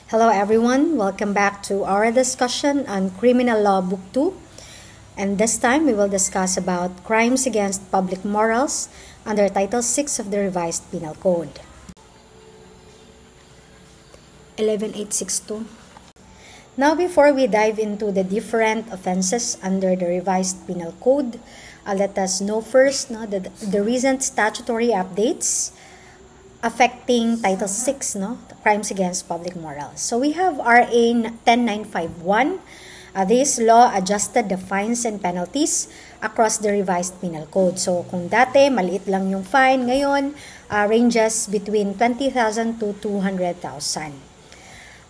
Hello everyone, welcome back to our discussion on Criminal Law Book 2. And this time we will discuss about crimes against public morals under Title 6 of the Revised Penal Code. 11862. Now before we dive into the different offenses under the Revised Penal Code, let us know first the recent statutory updates affecting Title 6, crimes against public morals. So we have RA 10951. This law adjusted the fines and penalties across the revised penal code. So kung dati maliit lang yung fine, ngayon ranges between 20,000 to 200,000.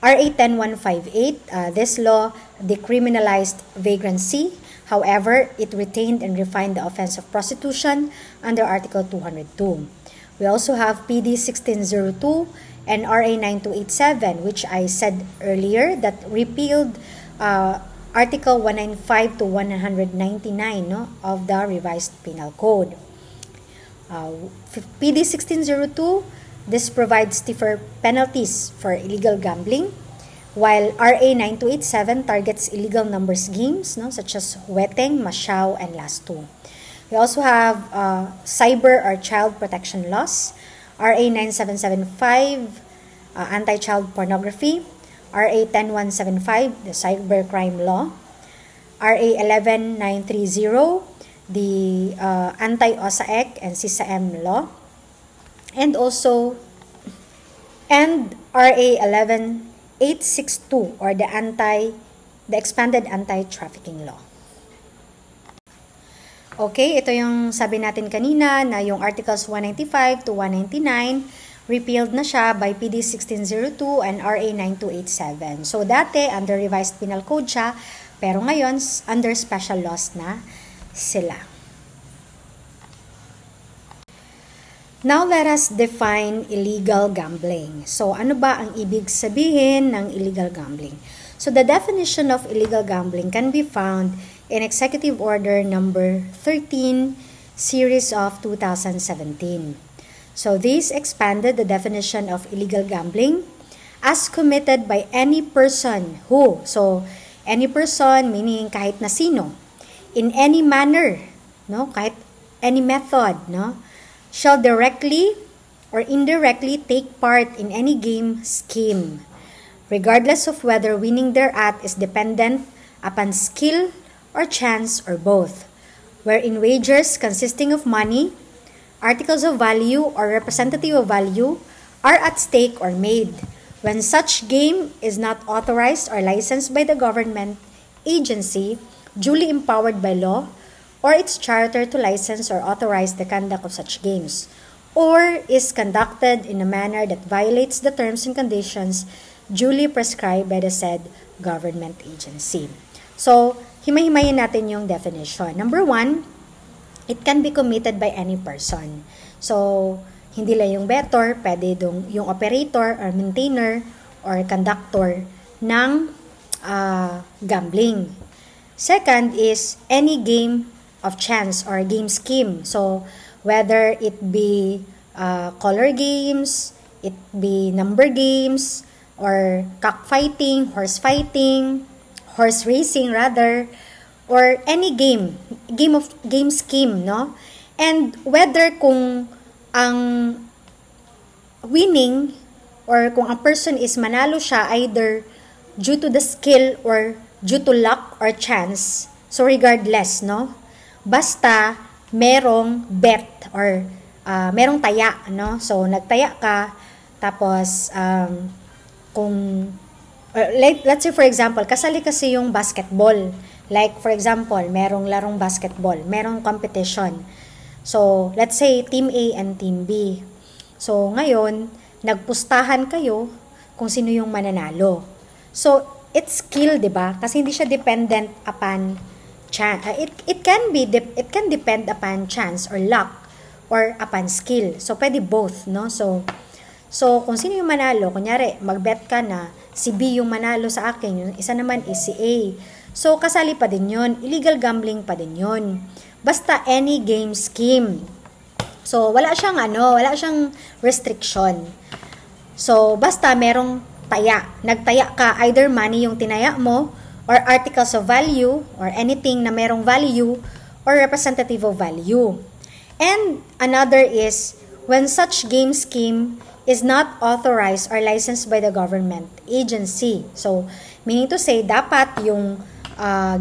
RA 10158, this law decriminalized vagrancy. However, it retained and refined the offense of prostitution under Article 202. We also have PD 1602 and RA 9287, which I said earlier that repealed Article 195 to 199 of the Revised Penal Code. PD 1602, this provides stiffer penalties for illegal gambling, while RA 9287 targets illegal numbers games such as weteng, masyaw, and lasto. We also have cyber or child protection laws, RA 9775, anti-child pornography, RA 10175, the cybercrime law, RA 11930, the anti-OSAEC and CISAM law, and RA 11862 or the expanded anti-trafficking law. Okay, ito yung sabi natin kanina na yung Articles 195 to 199 repealed na siya by PD 1602 and RA 9287. So dati under Revised Penal Code siya, pero ngayon under special laws na sila. Now let us define illegal gambling. So ano ba ang ibig sabihin ng illegal gambling? So the definition of illegal gambling can be found in Executive Order number 13, series of 2017. So this expanded the definition of illegal gambling as committed by any person who, so any person meaning kahit na sino, in any manner, kahit any method, shall directly or indirectly take part in any game scheme, regardless of whether winning thereat is dependent upon skill or chance or both, wherein wagers consisting of money, articles of value, or representative of value are at stake or made, when such game is not authorized or licensed by the government agency duly empowered by law, or its charter to license or authorize the conduct of such games, or is conducted in a manner that violates the terms and conditions duly prescribed by the said government agency. So, himay-himayin natin yung definition. Number 1, it can be committed by any person. So, hindi lang yung bettor, pwede yung operator or maintainer or conductor ng gambling. Second is any game of chance or game scheme. So, whether it be color games, it be number games, or cockfighting, horse racing rather, or any game scheme, and whether kung ang winning or kung ang person is manalo siya either due to the skill or due to luck or chance, so regardless, basta merong bet or merong taya, so nagtaya ka tapos kung let's say for example, kasali kasi yung basketball. Like for example, merong larong basketball, merong competition. So, let's say Team A and Team B. So, ngayon, nagpustahan kayo kung sino yung mananalo. So, it's skill, 'di ba? Kasi hindi siya dependent upon chance. It can depend upon chance or luck or upon skill. So, pwede both, So, kung sino yung manalo, kunyari, magbet ka na si B yung manalo sa akin, yung isa naman is si A. So, kasali pa din yun. Illegal gambling pa din yun. Basta any game scheme. So, wala siyang restriction. So, basta merong taya. Nagtaya ka, either money yung tinaya mo, or articles of value, or anything na merong value, or representative of value. And another is, when such game scheme is not authorized or licensed by the government agency. So, meaning to say, dapat yung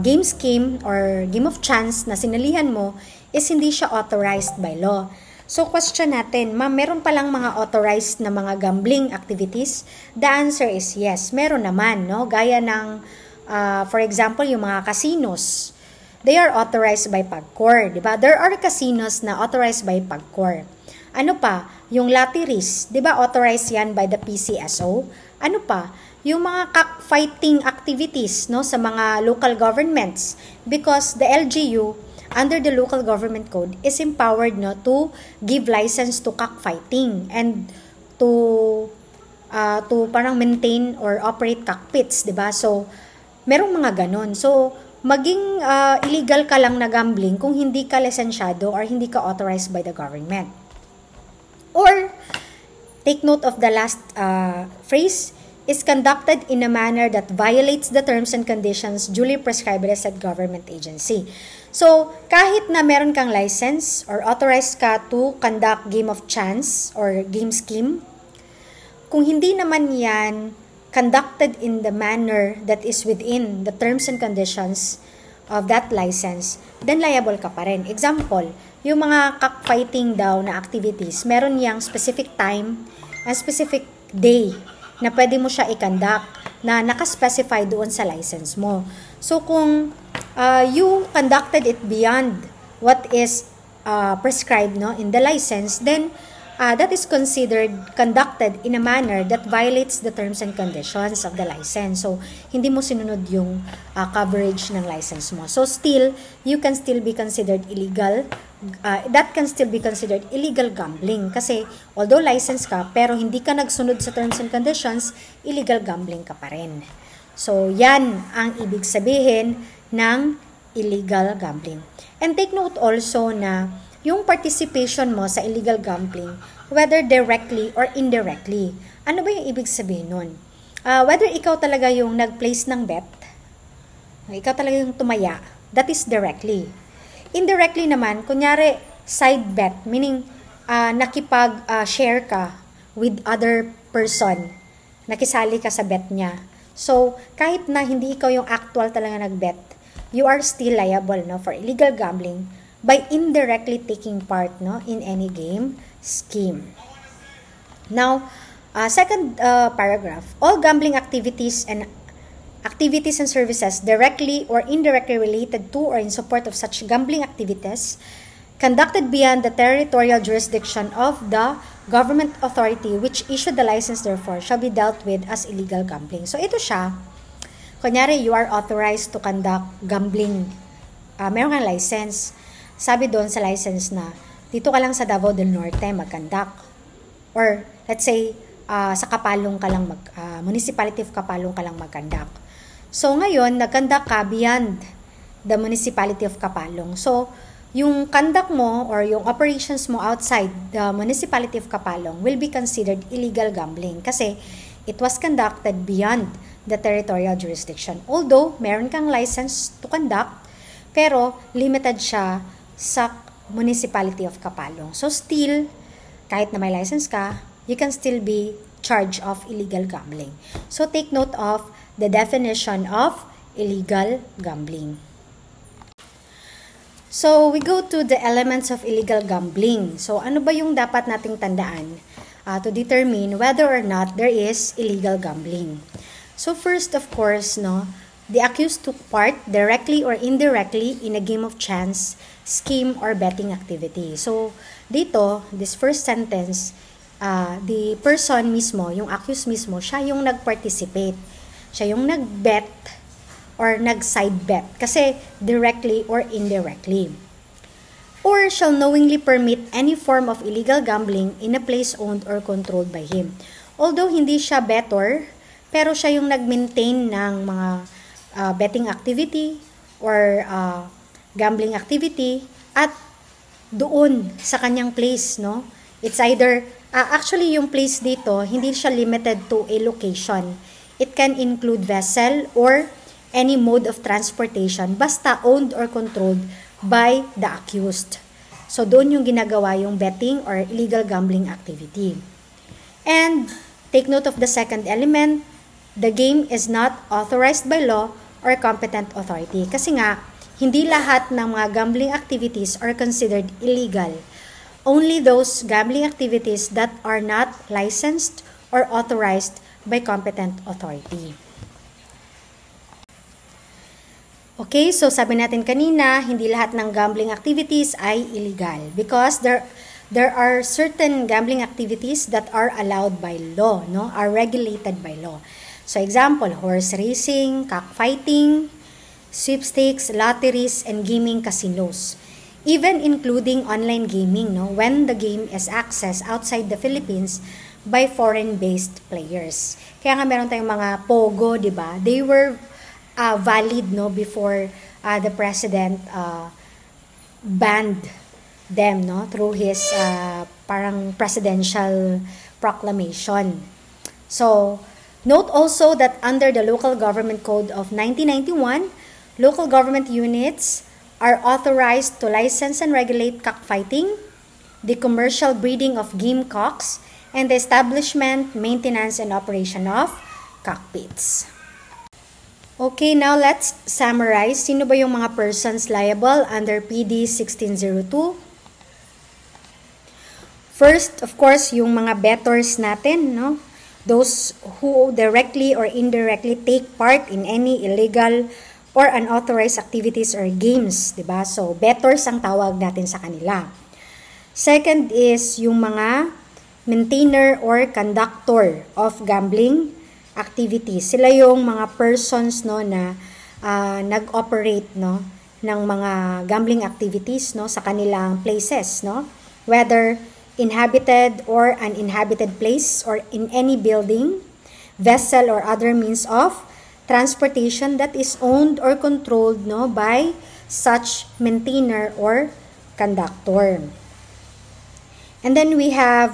game scheme or game of chance na sinalihan mo is hindi siya authorized by law. So, question natin, ma'am, meron palang mga authorized na mga gambling activities? The answer is yes, meron naman, no? Gaya ng, for example, yung mga casinos. They are authorized by PAGCOR, di ba? There are casinos na authorized by PAGCOR. Ano pa? Yung lotteries, di ba authorized yan by the PCSO? Ano pa? Yung mga cockfighting activities, no, sa mga local governments, because the LGU under the local government code is empowered, no, to give license to cockfighting and to parang maintain or operate cockpits, 'di ba? So merong mga ganun. So maging illegal ka lang na gambling kung hindi ka lisensyado or hindi ka authorized by the government. Or take note of the last phrase, is conducted in a manner that violates the terms and conditions duly prescribed by the said government agency. So, kahit na meron kang license or authorized ka to conduct game of chance or game scheme, kung hindi naman yan conducted in the manner that is within the terms and conditions of that license, then liable ka pa rin. Example, yung mga cockfighting daw na activities, meron yang specific time and specific day na pwede mo siya i-conduct na nakaspecify doon sa license mo. So, kung you conducted it beyond what is prescribed, no, in the license, then that is considered conducted in a manner that violates the terms and conditions of the license. So, hindi mo sinunod yung coverage ng license mo. So, still, you can still be considered illegal. That can still be considered illegal gambling. Kasi, although license ka, pero hindi ka nagsunod sa terms and conditions, illegal gambling ka pa rin. So, yan ang ibig sabihin ng illegal gambling. And take note also na yung participation mo sa illegal gambling, whether directly or indirectly. Ano ba yung ibig sabihin nun? Whether ikaw talaga yung nag-place ng bet, ikaw talaga yung tumaya, that is directly. Indirectly naman, kunyari, side bet, meaning nakipag-share ka with other person, nakisali ka sa bet niya. So, kahit na hindi ikaw yung actual talaga nag-bet, you are still liable, no, for illegal gambling by indirectly taking part, no, in any game scheme. Now, second paragraph, all gambling activities and services directly or indirectly related to or in support of such gambling activities conducted beyond the territorial jurisdiction of the government authority which issued the license therefore shall be dealt with as illegal gambling. So, ito siya. Kunyari, you are authorized to conduct gambling. Meron kang license. Sabi doon sa license na, dito ka lang sa Davao del Norte mag-conduct. Or, let's say, sa Kapalong ka lang, municipality of Kapalong ka lang mag-conduct. So, ngayon, nag-conduct ka beyond the municipality of Kapalong. So, yung conduct mo or yung operations mo outside the municipality of Kapalong will be considered illegal gambling kasi it was conducted beyond the territorial jurisdiction. Although, meron kang license to conduct, pero limited siya sa municipality of Kapalong. So, still, kahit na may license ka, you can still be charged of illegal gambling. So, take note of the definition of illegal gambling. So, we go to the elements of illegal gambling. So, ano ba yung dapat nating tandaan to determine whether or not there is illegal gambling? So, first, of course, no, the accused took part directly or indirectly in a game of chance, scheme, or betting activity. So, dito, this first sentence, the person mismo, yung accused mismo, siya yung nag-participate. Siya yung nag-bet or nag-side bet. Kasi directly or indirectly. Or shall knowingly permit any form of illegal gambling in a place owned or controlled by him. Although hindi siya bettor, pero siya yung nag-maintain ng mga betting activity or gambling activity at doon sa kanyang place, no? It's either Actually, yung place dito, hindi siya limited to a location. It can include vessel or any mode of transportation basta owned or controlled by the accused. So, doon yung ginagawa yung betting or illegal gambling activity. And, take note of the second element, the game is not authorized by law or competent authority. Kasi nga, hindi lahat ng mga gambling activities are considered illegal. Only those gambling activities that are not licensed or authorized by competent authority. Okay, so sabi natin kanina, hindi lahat ng gambling activities ay illegal because there are certain gambling activities that are allowed by law, no? Are regulated by law. So example, horse racing, cockfighting, sweepstakes, lotteries, and gaming casinos. Even including online gaming, no, when the game is accessed outside the Philippines by foreign-based players. Kaya nga meron tayong mga pogo, di ba? They were valid, no, before the president banned them, no, through his parang presidential proclamation. So, note also that under the Local Government Code of 1991, local government units are authorized to license and regulate cockfighting, the commercial breeding of game cocks, and the establishment, maintenance, and operation of cockpits. Okay, now let's summarize. Sino ba yung mga persons liable under PD 1602? First, of course, yung mga bettors natin, no? Those who directly or indirectly take part in any illegal or unauthorized activities or games, di ba? So, bettors ang tawag natin sa kanila. Second is yung mga maintainer or conductor of gambling activities. Sila yung mga persons, no, na nag-operate, no, ng mga gambling activities, no, sa kanilang places, no? Whether inhabited or uninhabited place or in any building, vessel, or other means of transportation that is owned or controlled, no, by such maintainer or conductor. And then we have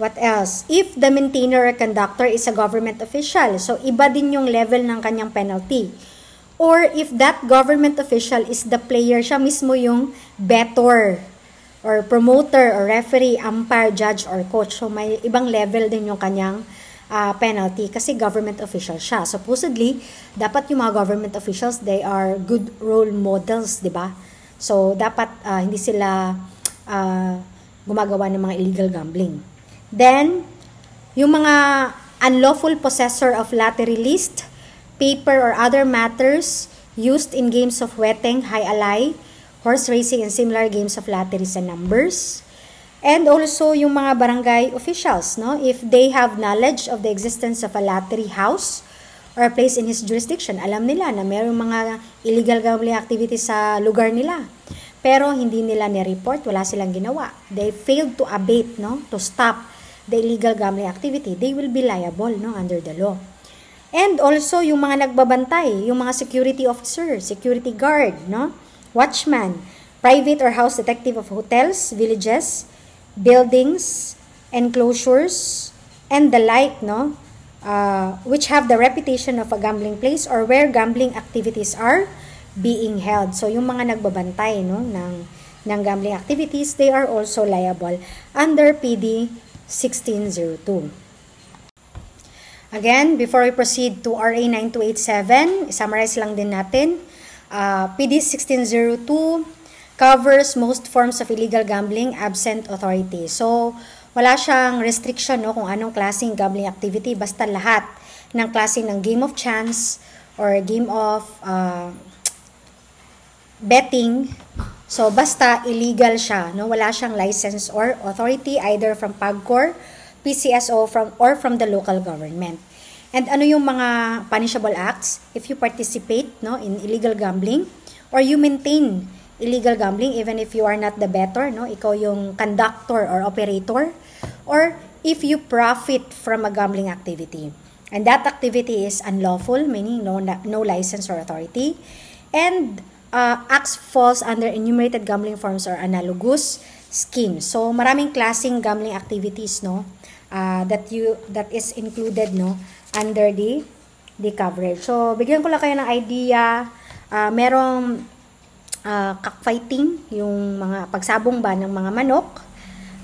what else? If the maintainer or conductor is a government official, so iba din yung level ng kanyang penalty. Or if that government official is the player, siya mismo yung bettor or promoter or referee, umpire, judge, or coach. So may ibang level din yung kanyang penalty kasi government official siya. Supposedly, dapat yung mga government officials, they are good role models, di ba? So, dapat hindi sila gumagawa ng mga illegal gambling. Then, yung mga unlawful possessor of lottery list, paper, or other matters used in games of weteng, high alay, horse racing, and similar games of lotteries and numbers. And also yung mga barangay officials, no? If they have knowledge of the existence of a lottery house or a place in his jurisdiction, alam nila na mayroong mga illegal gambling activities sa lugar nila. Pero hindi nila ni-report, wala silang ginawa. They failed to abate, no? To stop the illegal gambling activity. They will be liable, no? Under the law. And also yung mga nagbabantay, yung mga security officer, security guard, no? Watchman, private or house detective of hotels, villages, buildings, enclosures, and the like, no, which have the reputation of a gambling place or where gambling activities are being held. So, yung mga nagbabantay, no, ng gambling activities, they are also liable under PD 1602. Again, before we proceed to RA 9287, summarize lang din natin. PD 1602 covers most forms of illegal gambling absent authority. So, wala siyang restriction, no, kung anong klaseng gambling activity. Basta lahat ng klase ng game of chance or game of betting. So, basta illegal siya. No? Wala siyang license or authority either from PAGCOR, PCSO, or from the local government. And ano yung mga punishable acts? If you participate, no, in illegal gambling or you maintain illegal gambling even if you are not the bettor, no, ikaw yung conductor or operator, or if you profit from a gambling activity and that activity is unlawful, meaning no license or authority, and acts falls under enumerated gambling forms or analogous scheme. So, maraming klaseng gambling activities, no? That is included, no, under the coverage. So, bigyan ko lang kayo ng idea. Merong cockfighting, yung mga pagsabong ba ng mga manok.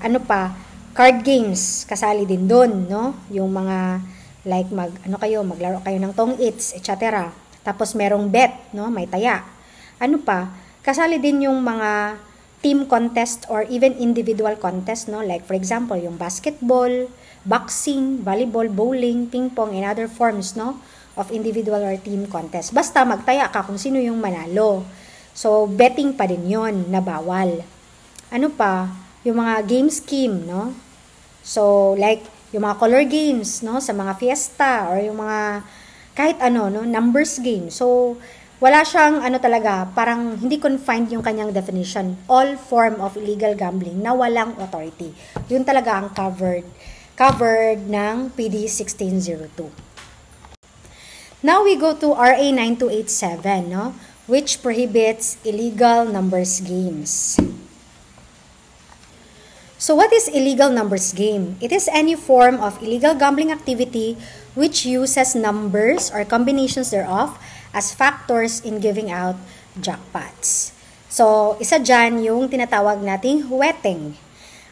Ano pa? Card games, kasali din doon, no? Yung mga like maglaro kayo ng tong-its, etc. Tapos merong bet, no? May taya. Ano pa? Kasali din yung mga team contest or even individual contest, no? Like for example, yung basketball, boxing, volleyball, bowling, ping pong, and other forms, no, of individual or team contest. Basta magtaya ka kung sino yung manalo. So, betting pa din yon na bawal. Ano pa? Yung mga game scheme, no? So, like, yung mga color games, no? Sa mga fiesta or yung mga kahit ano, no? Numbers game. So, wala siyang talaga, parang hindi confined yung kanyang definition. All form of illegal gambling na walang authority. Yun talaga ang covered ng PD 1602. Now we go to RA 9287, no, which prohibits illegal numbers games. So what is illegal numbers game? It is any form of illegal gambling activity which uses numbers or combinations thereof as factors in giving out jackpots. So, isa dyan yung tinatawag nating wetting.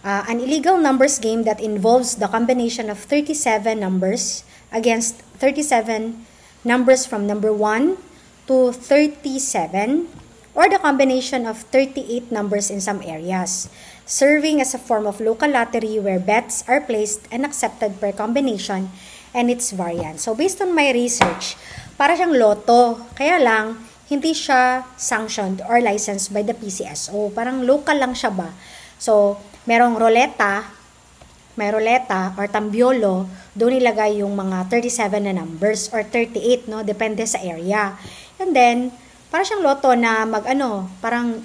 An illegal numbers game that involves the combination of 37 numbers against 37 numbers from number 1 to 37 or the combination of 38 numbers in some areas, serving as a form of local lottery where bets are placed and accepted per combination and its variant. So, based on my research, para siyang loto. Kaya lang, hindi siya sanctioned or licensed by the PCSO. Parang local lang siya ba? So, merong may roleta or tambiolo, doon ilagay yung mga 37 na numbers or 38, no? Depende sa area. And then, para siyang loto na parang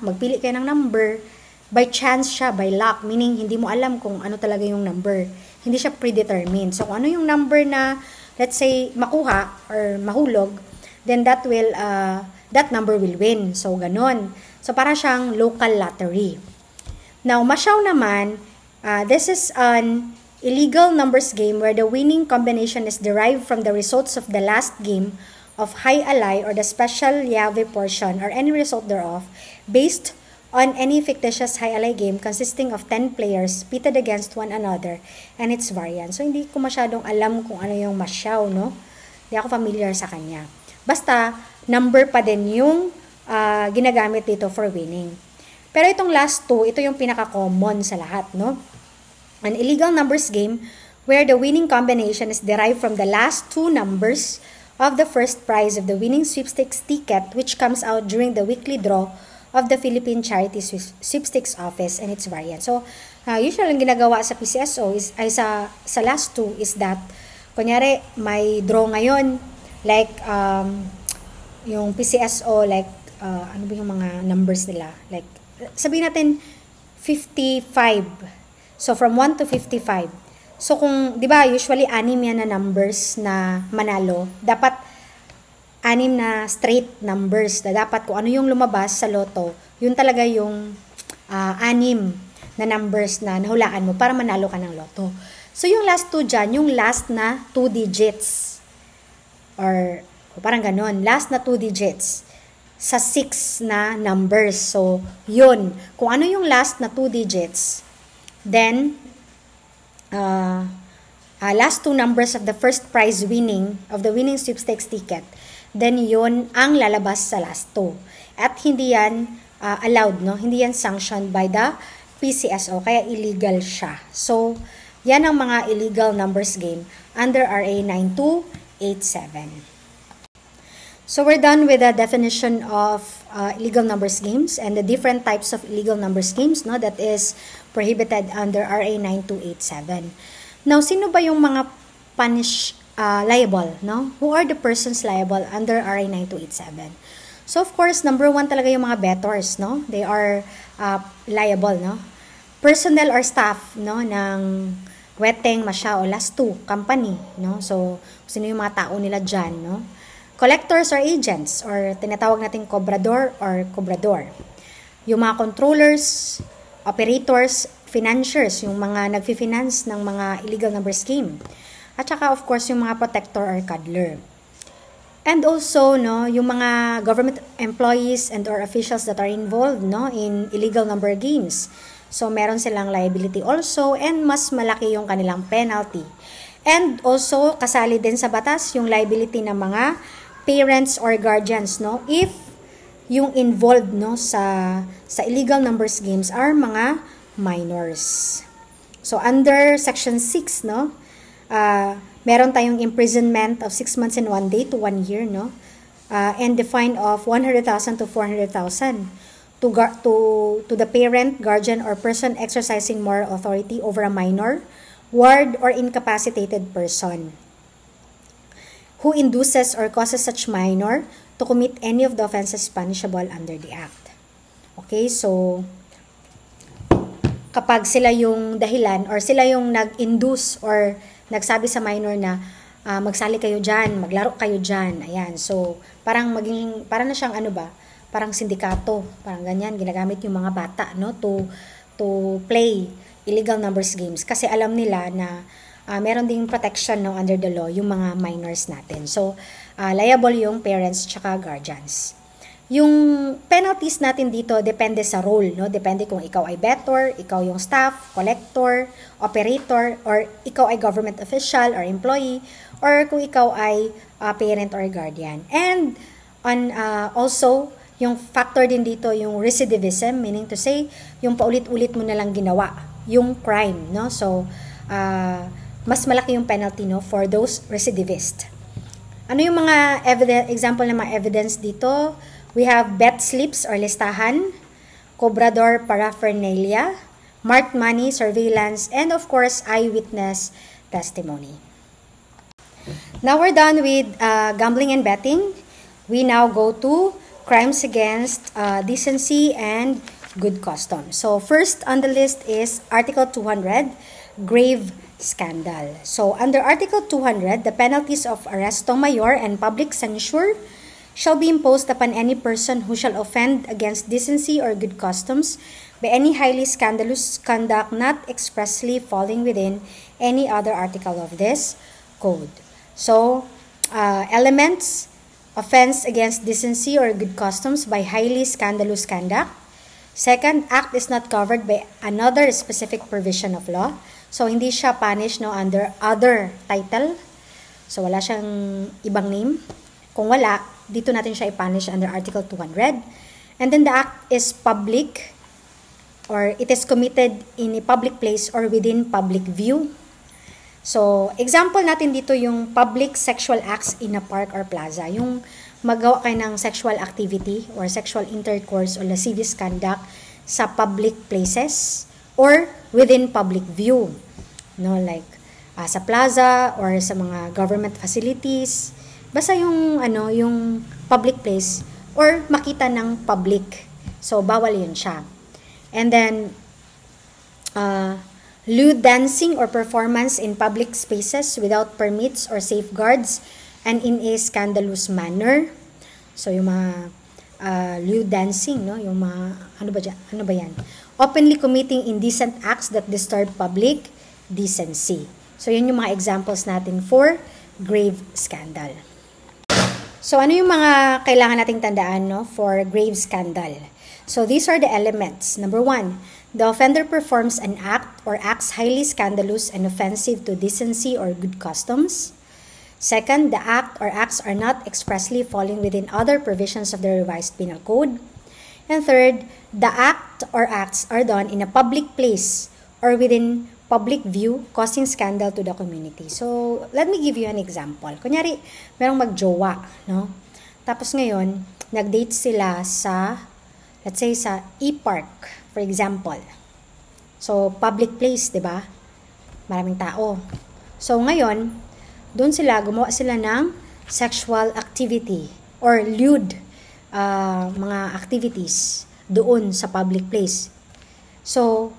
magpili kayo ng number, by chance siya, by luck, meaning hindi mo alam kung ano talaga yung number. Hindi siya predetermined. So, kung ano yung number na, let's say, makuha or mahulog, then that number will win. So, ganon. So, para siyang local lottery. Now, Masyaw naman, this is an illegal numbers game where the winning combination is derived from the results of the last game of high alay or the special llave portion or any result thereof based on any fictitious high alay game consisting of 10 players pitted against one another and its variant. So, hindi ko masyadong alam kung ano yung Masyaw, no? Hindi ako familiar sa kanya. Basta, number pa din yung ginagamit dito for winning. Pero itong last two, ito yung pinaka-common sa lahat, no? An illegal numbers game where the winning combination is derived from the last two numbers of the first prize of the winning sweepstakes ticket which comes out during the weekly draw of the Philippine Charity Sweepstakes Office and its variant. So, usually ang ginagawa sa PCSO sa last two is that, kunyari, may draw ngayon, like, yung PCSO, like, ano ba yung mga numbers nila? Like, sabihin natin, 55. So, from 1 to 55. So, kung, di ba, usually, 6 yan na numbers na manalo, dapat 6 na straight numbers na dapat kung ano yung lumabas sa loto, yun talaga yung 6 na numbers na nahulaan mo para manalo ka ng loto. So, yung last 2 dyan, yung last na 2 digits. Or parang ganon, last na 2 digits sa 6 na numbers. So, yun. Kung ano yung last na 2 digits, then, last 2 numbers of the first prize winning, of the winning sweepstakes ticket, then yun ang lalabas sa last 2. At hindi yan allowed, no? Hindi yan sanctioned by the PCSO, kaya illegal siya. So, yan ang mga illegal numbers game under RA 9287. So, we're done with the definition of illegal numbers games and the different types of illegal numbers games, no, that is prohibited under RA 9287. Now, sino ba yung mga liable, no? Who are the persons liable under RA 9287? So, of course, number 1 talaga yung mga bettors, no? They are liable, no? Personnel or staff, no, ng Weteng, Masyaw, last 2, company, no? So, sino yung mga tao nila dyan, no? Collectors or agents, or tinatawag natin cobrador or cobrador. Yung mga controllers, operators, financiers, yung mga nagfi-finance ng mga illegal number scheme. At saka of course yung mga protector or cuddler. And also, no, yung mga government employees and or officials that are involved, no, in illegal number games. So, meron silang liability also and mas malaki yung kanilang penalty. And also, kasali din sa batas yung liability ng mga parents or guardians, no, if yung involved, no, sa illegal numbers games are mga minors. So, under Section 6, no, meron tayong imprisonment of 6 months and 1 day to 1 year, no? And the fine of 100,000 to 400,000 to the parent, guardian, or person exercising moral authority over a minor, ward, or incapacitated person who induces or causes such minor to commit any of the offenses punishable under the Act. Okay, so kapag sila yung dahilan or sila yung nag-induce or nagsabi sa minor na magsali kayo dyan, maglaro kayo dyan, ayan. So, parang na siyang parang sindikato, parang ganyan, ginagamit yung mga bata, no, to play illegal numbers games. Kasi alam nila na meron ding protection, no, under the law, yung mga minors natin. So, liable yung parents tsaka guardians. Yung penalties natin dito depende sa role, no? Depende kung ikaw ay debtor, ikaw yung staff, collector, operator, or ikaw ay government official or employee, or kung ikaw ay parent or guardian. And also, yung factor din dito yung recidivism, meaning to say, yung paulit-ulit mo na lang ginawa yung crime, no? So, mas malaki yung penalty, no, for those recidivists. Ano yung mga example ng mga evidence dito? We have bet slips or listahan, cobrador paraphernalia, marked money, surveillance, and of course, eyewitness testimony. Now we're done with gambling and betting. We now go to crimes against decency and good custom. So first on the list is Article 200, grave scandal. So under Article 200, the penalties of arresto mayor and public censure shall be imposed upon any person who shall offend against decency or good customs by any highly scandalous conduct not expressly falling within any other article of this code. So, elements, offense against decency or good customs by highly scandalous conduct. Second, act is not covered by another specific provision of law. So, hindi siya punished, no, under other title. So, wala siyang ibang name. Kung wala, dito natin siya i-punish under Article 200. And then the act is public or it is committed in a public place or within public view. So, example natin dito yung public sexual acts in a park or plaza. Yung magawa kayo ng sexual activity or sexual intercourse or lascivious conduct sa public places or within public view. No, like sa plaza or sa mga government facilities. Basta yung yung public place or makita ng public. So bawal 'yun siya. And then lewd dancing or performance in public spaces without permits or safeguards and in a scandalous manner. So yung mga lewd dancing, no, yung mga ano ba 'yan? Openly committing indecent acts that disturb public decency. So yun yung mga examples natin for grave scandal. So, ano yung mga kailangan nating tandaan, no, for grave scandal? So, these are the elements. Number 1, the offender performs an act or acts highly scandalous and offensive to decency or good customs. Second, the act or acts are not expressly falling within other provisions of the revised penal code. And third, the act or acts are done in a public place or within public view, causing scandal to the community. So, let me give you an example. Kunyari, merong magjowa, no? Tapos ngayon, nag-date sila sa, let's say, sa e-park, for example. So, public place, di ba? Maraming tao. So, ngayon, doon gumawa sila ng sexual activity or lewd mga activities doon sa public place. So,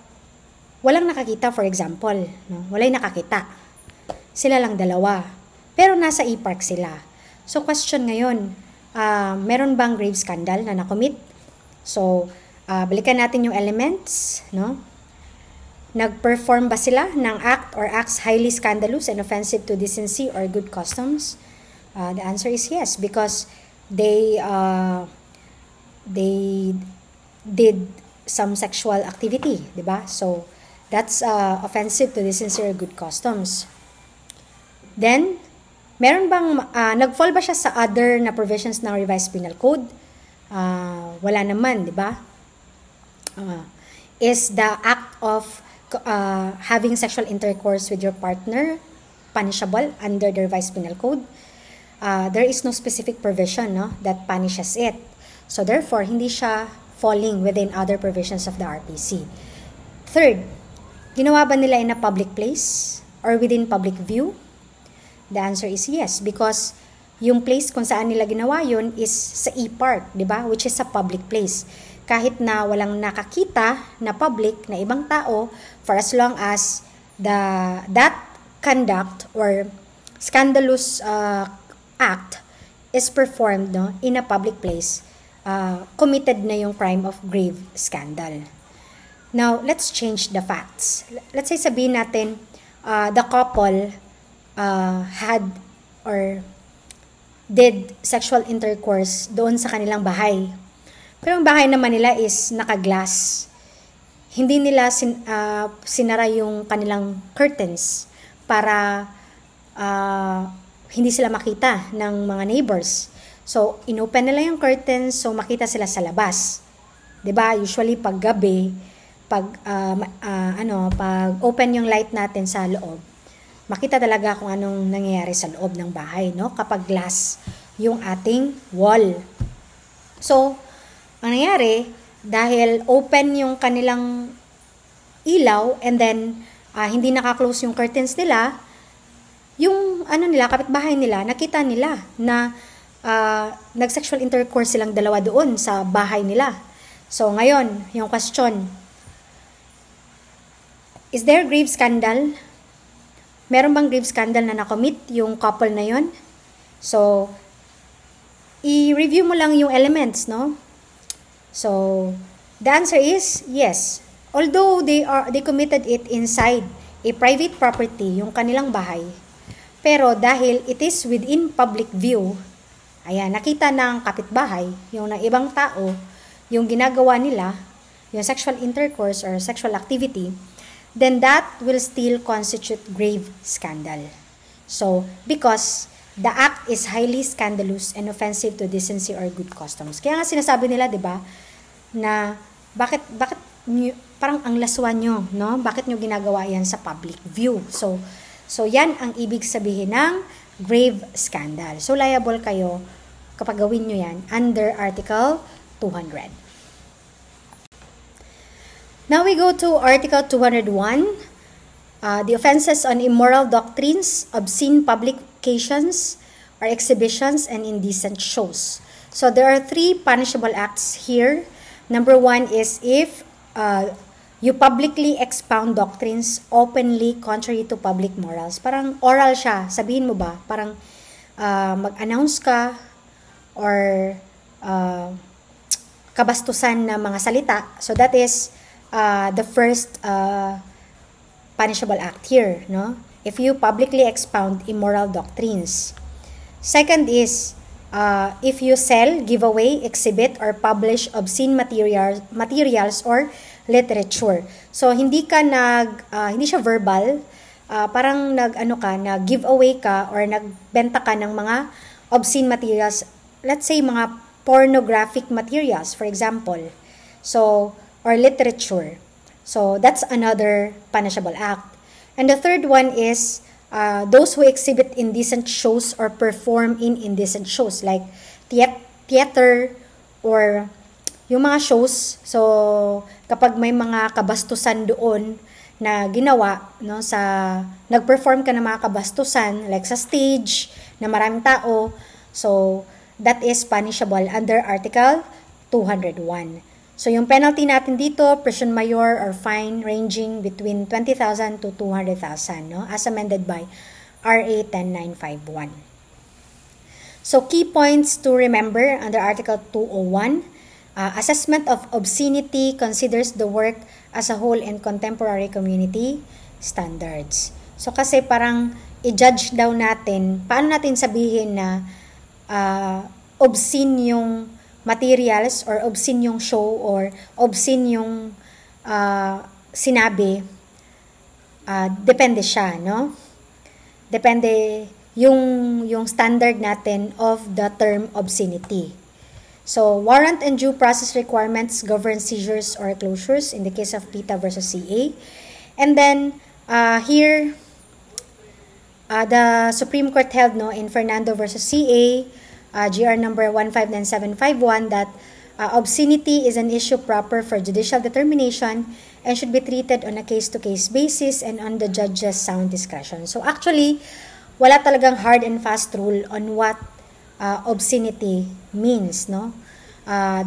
walang nakakita, for example, no? Wala'y nakakita. Sila lang dalawa. Pero nasa e-park sila. So, question ngayon, meron bang grave scandal na nakomit? So, Balikan natin yung elements, no? Nag-perform ba sila ng act or acts highly scandalous and offensive to decency or good customs? The answer is yes, because they did some sexual activity, di ba? So that's offensive to decency or good customs. Then, meron bang nag-fall ba siya sa other na provisions ng revised penal code? Wala naman, di ba? Is the act of having sexual intercourse with your partner punishable under the revised penal code? There is no specific provision, no, that punishes it. So therefore, hindi siya falling within other provisions of the RPC. Third, ginawa ba nila in a public place or within public view? The answer is yes, because yung place kung saan nila ginawa yun is sa e-park, di ba? Which is a public place. Kahit na walang nakakita na public na ibang tao, for as long as that conduct or scandalous act is performed, no, in a public place, committed na yung crime of grave scandal. Now, let's change the facts. Let's say sabihin natin, the couple had or did sexual intercourse doon sa kanilang bahay. Pero ang bahay naman nila is naka-glass. Hindi nila sinara yung kanilang curtains para hindi sila makita ng mga neighbors. So, inopen nila yung curtains, so makita sila sa labas. 'Di ba? Usually pag gabi, pag open yung light natin sa loob, makita talaga kung anong nangyayari sa loob ng bahay, no? Kapag glass yung ating wall. So, ang nangyayari, dahil open yung kanilang ilaw and then hindi naka-close yung curtains nila, yung kapitbahay nila, nakita nila na nag-sexual intercourse silang dalawa doon sa bahay nila. So, ngayon, yung question, is there grave scandal? Meron bang grave scandal na nakomit yung couple na yon? So, i-review mo lang yung elements, no? So, the answer is yes. Although they committed it inside a private property, yung kanilang bahay, pero dahil it is within public view, ayan, nakita ng kapitbahay, yung ng ibang tao, yung ginagawa nila, yung sexual intercourse or sexual activity, then that will still constitute grave scandal. So, because the act is highly scandalous and offensive to decency or good customs. Kaya nga sinasabi nila, 'di ba, na bakit parang ang laswan nyo, no? Bakit nyo ginagawa yan sa public view? So yan ang ibig sabihin ng grave scandal. So, liable kayo kapag gawin nyo yan under Article 200. Now we go to Article 201, the offenses on immoral doctrines, obscene publications or exhibitions, and indecent shows. So there are 3 punishable acts here. Number 1 is if you publicly expound doctrines openly contrary to public morals. Parang oral siya. Sabihin mo ba? Parang mag-announce ka or kabastusan na mga salita. So that is the first punishable act here, no? If you publicly expound immoral doctrines. Second is if you sell, give away, exhibit, or publish obscene materials or literature. So hindi siya verbal, parang nag-give away ka or nagbenta ka ng mga obscene materials, let's say mga pornographic materials, for example. So, or literature. So, that's another punishable act. And the third one is those who exhibit indecent shows or perform in indecent shows like theater or yung mga shows. So, kapag may mga kabastusan doon na ginawa, no, nag-perform ka ng mga kabastusan like sa stage na maraming tao, so that is punishable under Article 201. So, yung penalty natin dito, prison mayor or fine ranging between 20,000 to 200,000, no? As amended by RA 10951. So, key points to remember under Article 201. Assessment of obscenity considers the work as a whole and contemporary community standards. So kasi parang i-judge daw natin, paano natin sabihin na obscene yung materials or obscene yung show or obscene yung sinabi, depende siya, no? Depende yung standard natin of the term obscenity. So, warrant and due process requirements govern seizures or closures in the case of PETA versus CA. And then, here, the Supreme Court held in Fernando versus CA, GR number 159751, that obscenity is an issue proper for judicial determination and should be treated on a case-to-case basis and on the judge's sound discretion. So, actually, wala talagang hard and fast rule on what obscenity means, no?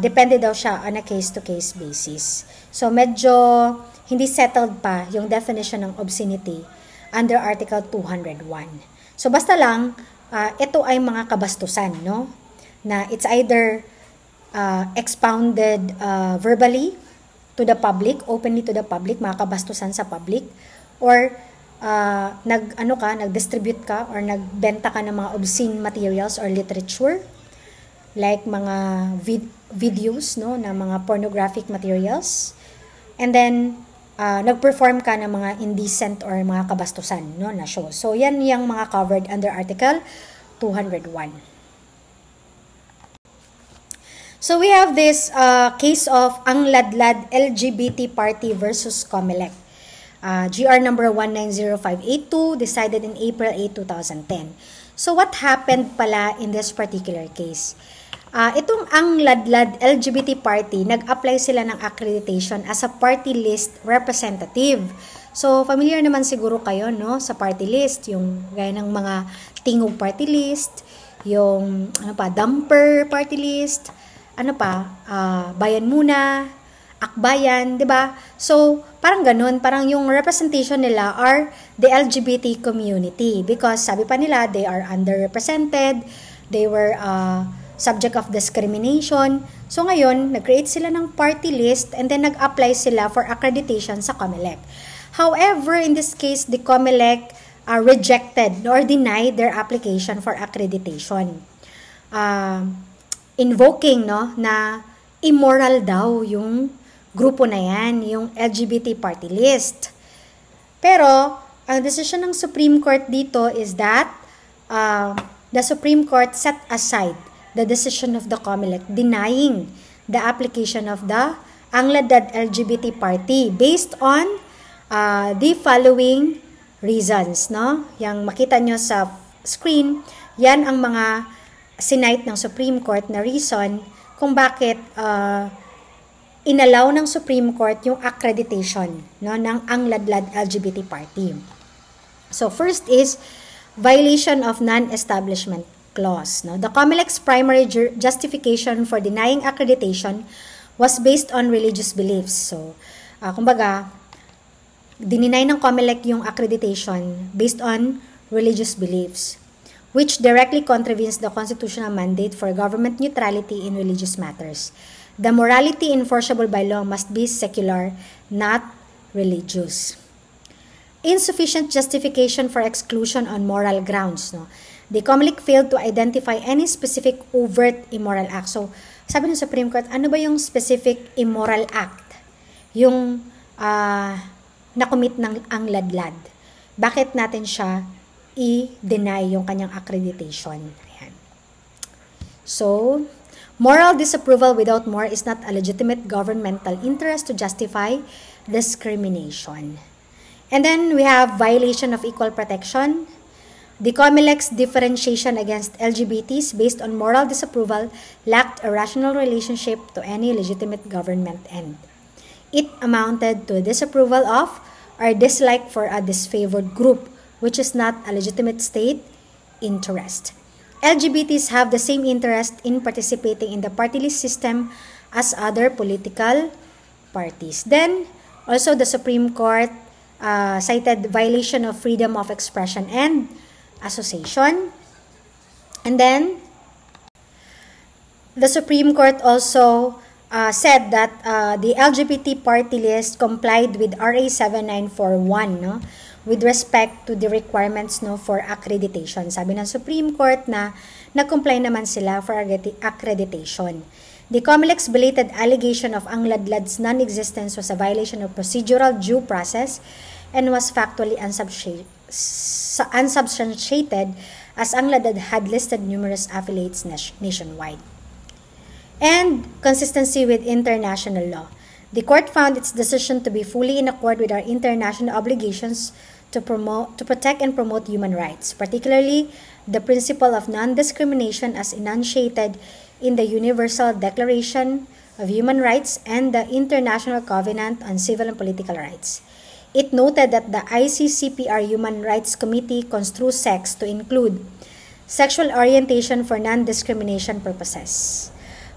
Depende daw siya on a case-to-case basis. So, medyo hindi settled pa yung definition ng obscenity under Article 201. So, basta lang, ito ay mga kabastusan, no? Na it's either expounded verbally to the public, openly to the public, mga kabastusan sa public, or nag-distribute ka or nagbenta ka ng mga obscene materials or literature like mga videos, no, na mga pornographic materials, and then nag-perform ka ng mga indecent or mga kabastusan, no, na show. So yan yung mga covered under Article 201. So we have this case of Ang Ladlad LGBT Party versus COMELEC. GR number 190582, decided in April 8, 2010. So, what happened pala in this particular case? Itong Ang Ladlad LGBT Party, nag-apply sila ng accreditation as a party list representative. So, familiar naman siguro kayo, no, sa party list, yung gaya ng mga Tingog party list, yung Damper party list, Bayan Muna, Akbayan, 'di ba? So, parang ganun, parang yung representation nila are the LGBT community because sabi pa nila they are underrepresented, they were subject of discrimination. So ngayon, nag-create sila ng party list and then nag-apply sila for accreditation sa COMELEC. However, in this case, the COMELEC rejected or denied their application for accreditation. Invoking, no, na immoral daw yung grupo na yan, yung LGBT party list. Pero, ang decision ng Supreme Court dito is that the Supreme Court set aside the decision of the COMELEC denying the application of the Ang Ladlad LGBT Party based on the following reasons, no? Yang makita nyo sa screen, yan ang mga sinite ng Supreme Court na reason kung bakit inallow ng Supreme Court yung accreditation, no, ng Ang Ladlad LGBT Party. So first is violation of non-establishment clause, no. The COMELEC's primary justification for denying accreditation was based on religious beliefs. So kumbaga dininay ng COMELEC yung accreditation based on religious beliefs, which directly contravenes the constitutional mandate for government neutrality in religious matters. The morality enforceable by law must be secular, not religious. Insufficient justification for exclusion on moral grounds, no. The COMELEC failed to identify any specific overt immoral act. So, sabi ng Supreme Court, ano ba yung specific immoral act? Yung nakomit ng Ang Ladlad. Bakit natin siya i-deny yung kanyang accreditation? Ayan. So, moral disapproval without more is not a legitimate governmental interest to justify discrimination. And then we have violation of equal protection. The COMELEC's differentiation against LGBTs based on moral disapproval lacked a rational relationship to any legitimate government end. It amounted to disapproval of or dislike for a disfavored group, which is not a legitimate state interest. LGBTs have the same interest in participating in the party list system as other political parties. Then, also the Supreme Court cited violation of freedom of expression and association. And then, the Supreme Court also said that the LGBT party list complied with RA 7941, no, with respect to the requirements, no, for accreditation. Sabi ng Supreme Court na nag-comply naman sila for accreditation. The COMELEC's belated allegation of Ang Ladlad's non-existence was a violation of procedural due process and was factually unsubstantiated, as Ang Ladlad had listed numerous affiliates nationwide. And consistency with international law. The court found its decision to be fully in accord with our international obligations to protect and promote human rights, particularly the principle of non-discrimination as enunciated in the Universal Declaration of Human Rights and the International Covenant on Civil and Political Rights. It noted that the ICCPR Human Rights Committee construes sex to include sexual orientation for non-discrimination purposes.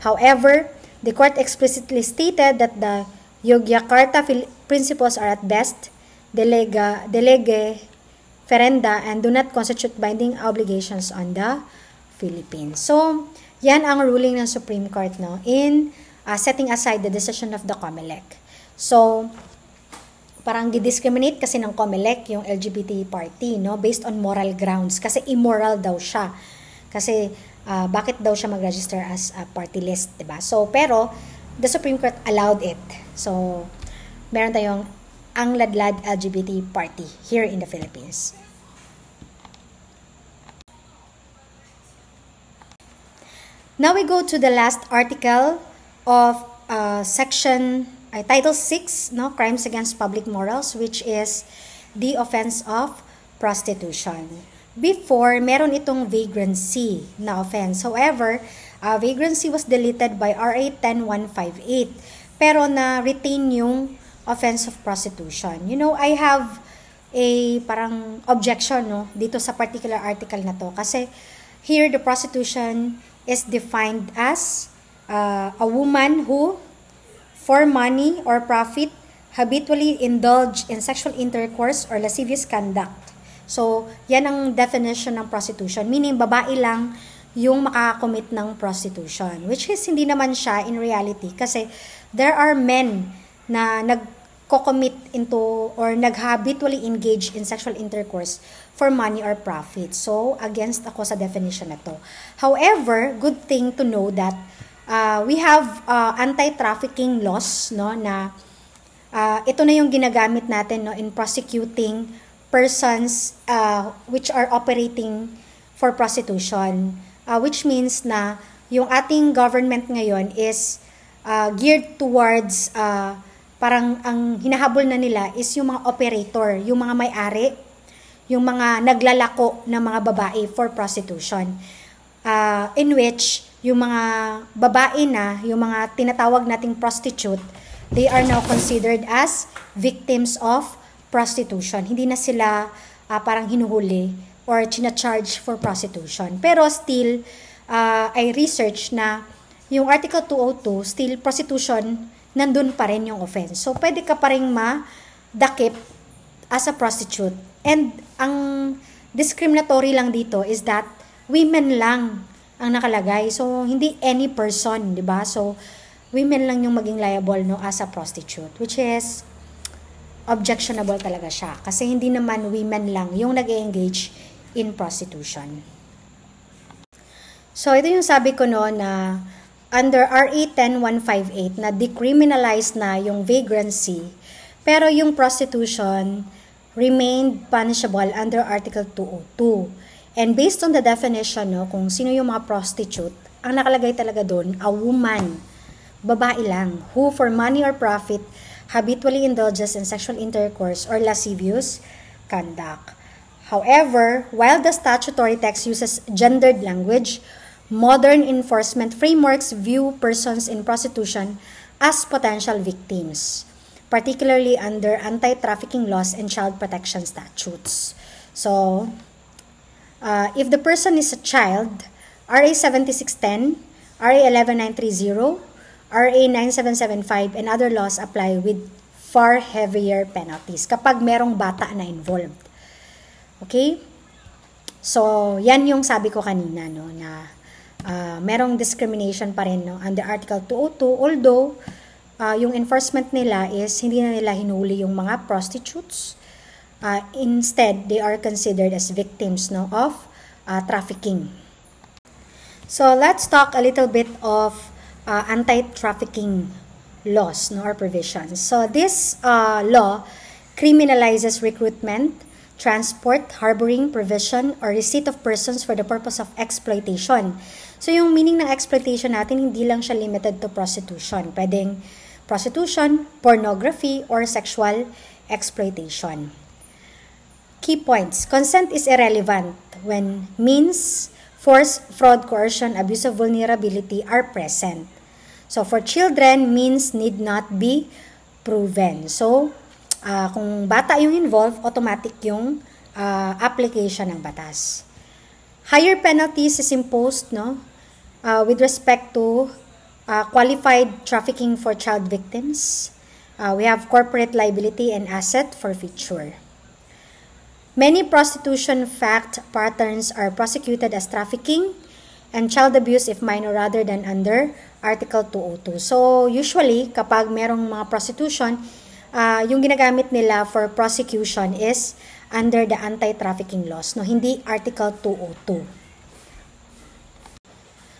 However, the court explicitly stated that the Yogyakarta principles are at best de lege ferenda and do not constitute binding obligations on the Philippines. So, yan ang ruling ng Supreme Court, no, in setting aside the decision of the COMELEC. So, parang didiscriminate kasi ng COMELEC yung LGBT party, no, based on moral grounds, kasi immoral daw siya. Kasi bakit daw siya mag-register as a party list, diba? So, pero the Supreme Court allowed it. So, meron tayong Ang Ladlad LGBT party here in the Philippines. Now we go to the last article of section Title 6, no, Crimes Against Public Morals, which is the offense of prostitution. Before, meron itong vagrancy na offense. However, vagrancy was deleted by RA 10158, pero na-retain yung offense of prostitution. You know, I have a parang objection, no, dito sa particular article na to. Kasi here, the prostitution is defined as a woman who, for money or profit, habitually indulge in sexual intercourse or lascivious conduct. So, yan ang definition ng prostitution. Meaning, babae lang yung makakommit ng prostitution. Which is, hindi naman siya in reality. Kasi, there are men na nagko-commit into or nag-habitually engage in sexual intercourse for money or profit. So, against ako sa definition na to. However, good thing to know that we have anti-trafficking laws, no, na ito na yung ginagamit natin, no, in prosecuting persons which are operating for prostitution, which means na yung ating government ngayon is geared towards parang ang hinahabol na nila is yung mga operator, yung mga may-ari, yung mga naglalako ng mga babae for prostitution, in which yung mga babae na, yung mga tinatawag nating prostitute, they are now considered as victims of prostitution. Hindi na sila parang hinuhuli or china-charge for prostitution. Pero still, I research na yung Article 202, still prostitution, nandun pa rin yung offense. So, pwede ka pa rin madakip as a prostitute. And ang discriminatory lang dito is that women lang ang nakalagay. So, hindi any person, di ba? So, women lang yung maging liable, no, as a prostitute, which is objectionable talaga siya. Kasi hindi naman women lang yung nag-engage in prostitution. So, ito yung sabi ko, no, na under RA 10158 na decriminalize na yung vagrancy, pero yung prostitution remained punishable under Article 202. And based on the definition, no, kung sino yung mga prostitute, ang nakalagay talaga doon, a woman, babae lang, who for money or profit habitually indulges in sexual intercourse or lascivious conduct. However, while the statutory text uses gendered language, modern enforcement frameworks view persons in prostitution as potential victims, particularly under anti-trafficking laws and child protection statutes. So, if the person is a child, RA 7610, RA 11930, RA 9775, and other laws apply with far heavier penalties kapag merong bata na involved. Okay? So, yan yung sabi ko kanina, no, na merong discrimination pa rin, no, under Article 202, although yung enforcement nila is hindi na nila hinuli yung mga prostitutes. Instead, they are considered as victims, no, of trafficking. So let's talk a little bit of anti-trafficking laws, no, or provisions. So this law criminalizes recruitment, transport, harboring, provision, or receipt of persons for the purpose of exploitation. So yung meaning ng exploitation natin, hindi lang siya limited to prostitution. Pwedeng prostitution, pornography, or sexual exploitation. Key points. Consent is irrelevant when means, force, fraud, coercion, abuse of vulnerability are present. So for children, means need not be proven. So kung bata yung involved, automatic yung application ng batas. Higher penalties is imposed, no, with respect to qualified trafficking for child victims. We have corporate liability and asset forfeiture. Many prostitution fact patterns are prosecuted as trafficking and child abuse if minor rather than under Article 202. So usually, kapag merong mga prostitution, yung ginagamit nila for prosecution is under the anti-trafficking laws, no, hindi Article 202.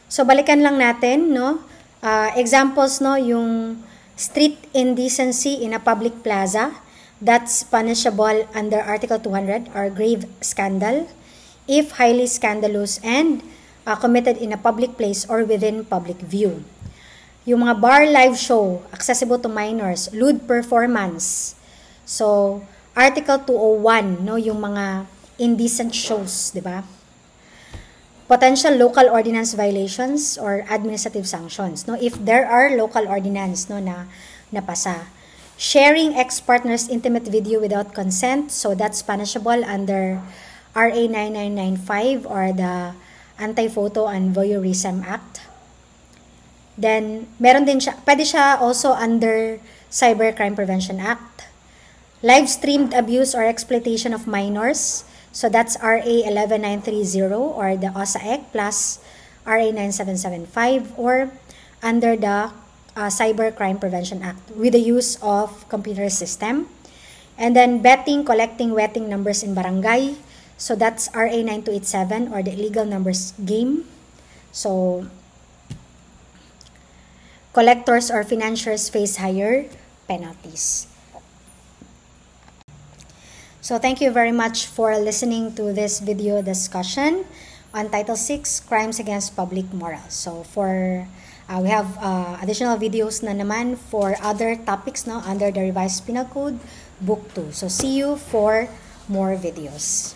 So balikan lang natin, no, examples, no, yung street indecency in a public plaza, that's punishable under Article 200, or grave scandal if highly scandalous and committed in a public place or within public view. Yung mga bar live show, accessible to minors, lewd performance. So, Article 201, no, yung mga indecent shows, di ba? Potential local ordinance violations or administrative sanctions, no, if there are local ordinance, no, na napasa. Sharing ex-partner's intimate video without consent, so that's punishable under RA 9995 or the Anti-Photo and Voyeurism Act. Then, meron din siya, pwede siya also under Cybercrime Prevention Act. Live-streamed abuse or exploitation of minors, so that's RA 11930 or the OSAEC plus RA 9775 or under the Cybercrime Prevention Act with the use of computer system. And then betting, collecting, wetting numbers in barangay. So that's RA 9287 or the illegal numbers game. So collectors or financiers face higher penalties. So thank you very much for listening to this video discussion on Title 6, Crimes Against Public Morals. So for we have additional videos na naman for other topics, no, under the Revised Penal Code, Book 2. So see you for more videos.